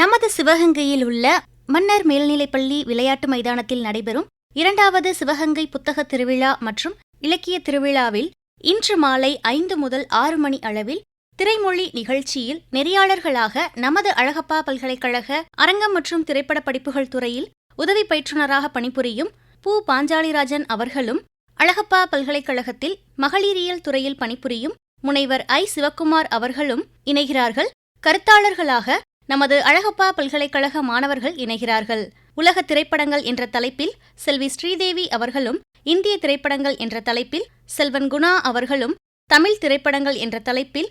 நமது சிவகங்கையில் உள்ள மன்னர் மேல்நிலைப்பள்ளி விளையாட்டு மைதானத்தில் நடைபெறும் 2வது சிவகங்கை புத்தக திருவிழா மற்றும் இலக்கிய திருவிழாவில் இன்று மாலை 5 முதல் 6 மணி அளவில் திரைமொழி நிகழ்ச்சியில் நெறியாளர்களாக நமது அழகப்பா பல்கலைக்கழக அரங்கம் மற்றும் திரைப்பட படிப்புகள் துறையில் உதவி பயிற்றுநராக பணிபுரியும் பூ பாஞ்சாலிராஜன் அவர்களும், அழகப்பா பல்கலைக்கழகத்தில் மகளிரியல் துறையில் பணிபுரியும் முனைவர் சிவக்குமார் அவர்களும் இணைகிறார்கள். கருத்தாளர்களாக நமது அழகப்பா பல்கலைக்கழக மாணவர்கள் இணைகிறார்கள். உலக திரைப்படங்கள் என்ற தலைப்பில் செல்வி ஸ்ரீதேவி அவர்களும், இந்திய திரைப்படங்கள் என்ற தலைப்பில் செல்வன் குணா அவர்களும், தமிழ் திரைப்படங்கள் என்ற தலைப்பில்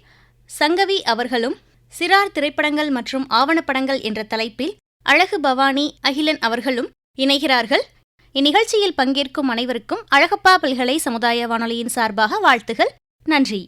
சங்கவி அவர்களும், சிறார் திரைப்படங்கள் மற்றும் ஆவணப்படங்கள் என்ற தலைப்பில் அழகு பவானி அகிலன் அவர்களும் இணைகிறார்கள். இந்நிகழ்ச்சியில் பங்கேற்கும் அனைவருக்கும் அழகப்பா பல்கலை சமுதாய வானொலியின் சார்பாக வாழ்த்துகள். நன்றி.